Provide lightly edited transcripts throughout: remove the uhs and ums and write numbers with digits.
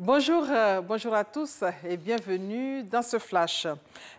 Bonjour à tous et bienvenue dans ce flash.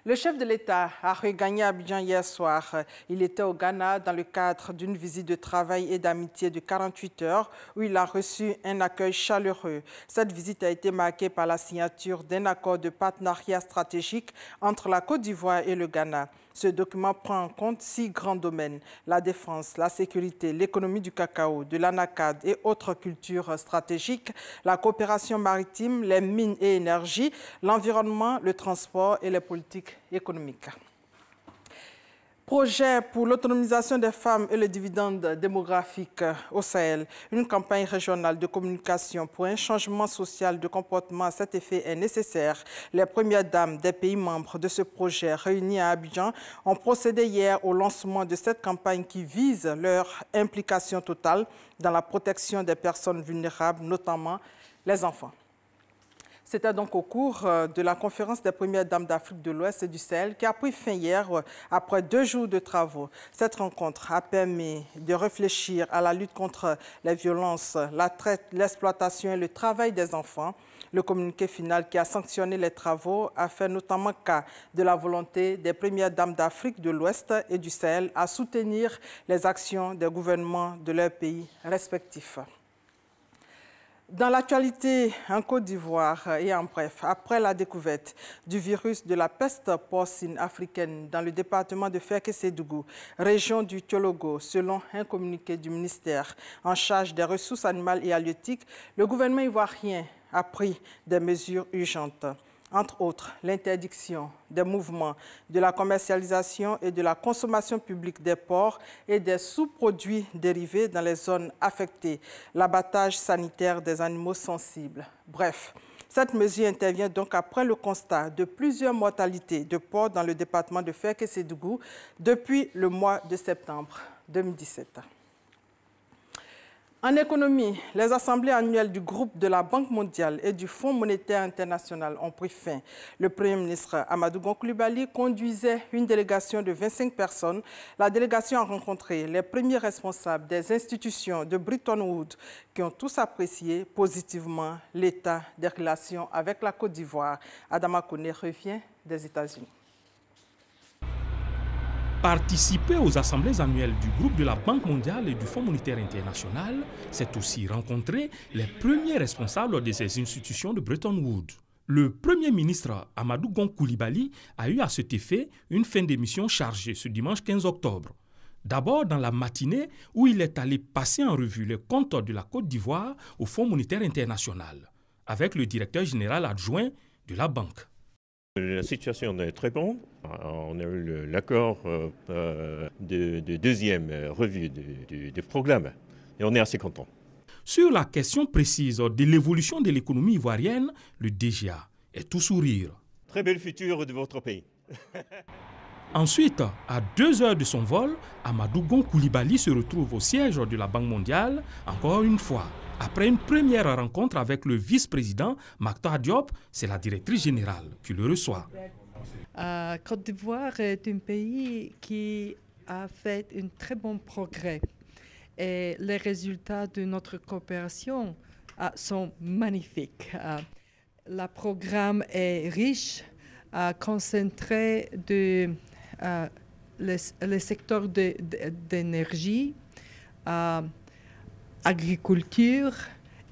Le chef de l'État a regagné Abidjan hier soir. Il était au Ghana dans le cadre d'une visite de travail et d'amitié de 48 heures où il a reçu un accueil chaleureux. Cette visite a été marquée par la signature d'un accord de partenariat stratégique entre la Côte d'Ivoire et le Ghana. Ce document prend en compte 6 grands domaines: la défense, la sécurité, l'économie du cacao, de l'anacarde et autres cultures stratégiques, la coopération maritime, les mines et énergies, l'environnement, le transport et les politiques économiques. Projet pour l'autonomisation des femmes et le dividende démographique au Sahel. Une campagne régionale de communication pour un changement social de comportement à cet effet est nécessaire. Les premières dames des pays membres de ce projet réunis à Abidjan ont procédé hier au lancement de cette campagne qui vise leur implication totale dans la protection des personnes vulnérables, notamment les enfants. C'était donc au cours de la conférence des premières dames d'Afrique de l'Ouest et du Sahel qui a pris fin hier après 2 jours de travaux. Cette rencontre a permis de réfléchir à la lutte contre les violences, la traite, l'exploitation et le travail des enfants. Le communiqué final qui a sanctionné les travaux a fait notamment cas de la volonté des premières dames d'Afrique de l'Ouest et du Sahel à soutenir les actions des gouvernements de leurs pays respectifs. Dans l'actualité en Côte d'Ivoire et en bref, après la découverte du virus de la peste porcine africaine dans le département de Fekkesédougou, région du Tiologo, selon un communiqué du ministère en charge des ressources animales et halieutiques, le gouvernement ivoirien a pris des mesures urgentes. Entre autres, l'interdiction des mouvements, de la commercialisation et de la consommation publique des porcs et des sous-produits dérivés dans les zones affectées, l'abattage sanitaire des animaux sensibles. Bref, cette mesure intervient donc après le constat de plusieurs mortalités de porcs dans le département de Fekkesédougou depuis le mois de septembre 2017. En économie, les assemblées annuelles du groupe de la Banque mondiale et du Fonds monétaire international ont pris fin. Le Premier ministre Amadou Gon Coulibaly conduisait une délégation de 25 personnes. La délégation a rencontré les premiers responsables des institutions de Bretton Woods qui ont tous apprécié positivement l'état des relations avec la Côte d'Ivoire. Adama Kone revient des États-Unis. Participer aux assemblées annuelles du groupe de la Banque mondiale et du Fonds monétaire international, c'est aussi rencontrer les premiers responsables de ces institutions de Bretton Woods. Le Premier ministre Amadou Gon Coulibaly a eu à cet effet une fin d'émission chargée ce dimanche 15 octobre. D'abord dans la matinée où il est allé passer en revue les comptes de la Côte d'Ivoire au Fonds monétaire international, avec le directeur général adjoint de la banque. La situation est très bonne. On a eu l'accord de deuxième revue du programme et on est assez content. Sur la question précise de l'évolution de l'économie ivoirienne, le DGA est tout sourire. Très bel futur de votre pays. Ensuite, à 2 heures de son vol, Amadou Gon Coulibaly se retrouve au siège de la Banque mondiale, encore une fois. Après une première rencontre avec le vice-président Mactar Diop, c'est la directrice générale qui le reçoit. Côte d'Ivoire est un pays qui a fait un très bon progrès et les résultats de notre coopération sont magnifiques. Le programme est riche, concentré de le secteur d'énergie, agriculture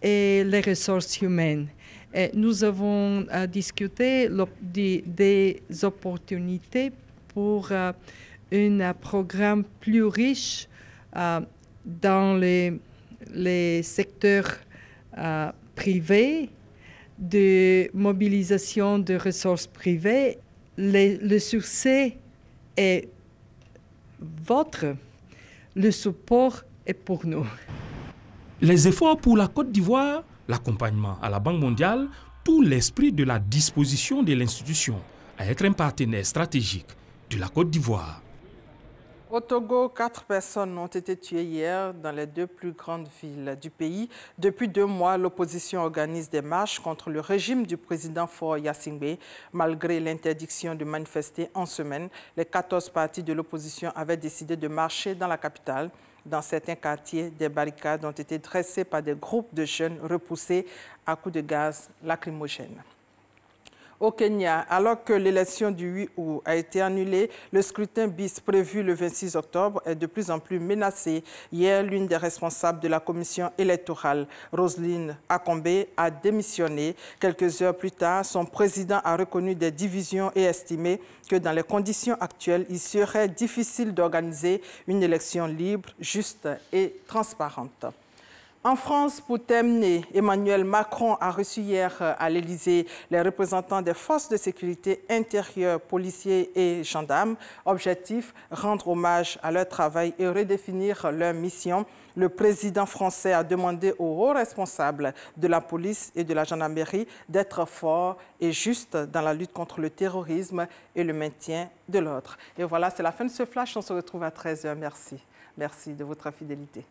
et les ressources humaines. Et nous avons discuté des opportunités pour un programme plus riche dans les secteurs privés, de mobilisation de ressources privées. Le succès est votre, le support est pour nous. Les efforts pour la Côte d'Ivoire, l'accompagnement à la Banque mondiale, tout l'esprit de la disposition de l'institution à être un partenaire stratégique de la Côte d'Ivoire. Au Togo, 4 personnes ont été tuées hier dans les 2 plus grandes villes du pays. Depuis 2 mois, l'opposition organise des marches contre le régime du président Faure Gnassingbé. Malgré l'interdiction de manifester en semaine, les 14 partis de l'opposition avaient décidé de marcher dans la capitale. Dans certains quartiers, des barricades ont été dressées par des groupes de jeunes repoussés à coups de gaz lacrymogène. Au Kenya, alors que l'élection du 8 août a été annulée, le scrutin bis prévu le 26 octobre est de plus en plus menacé. Hier, l'une des responsables de la commission électorale, Roselyne Akombe, a démissionné. Quelques heures plus tard, son président a reconnu des divisions et estimé que dans les conditions actuelles, il serait difficile d'organiser une élection libre, juste et transparente. En France, pour terminer, Emmanuel Macron a reçu hier à l'Élysée les représentants des forces de sécurité intérieures, policiers et gendarmes. Objectif, rendre hommage à leur travail et redéfinir leur mission. Le président français a demandé aux hauts responsables de la police et de la gendarmerie d'être forts et justes dans la lutte contre le terrorisme et le maintien de l'ordre. Et voilà, c'est la fin de ce flash. On se retrouve à 13h. Merci. Merci de votre fidélité.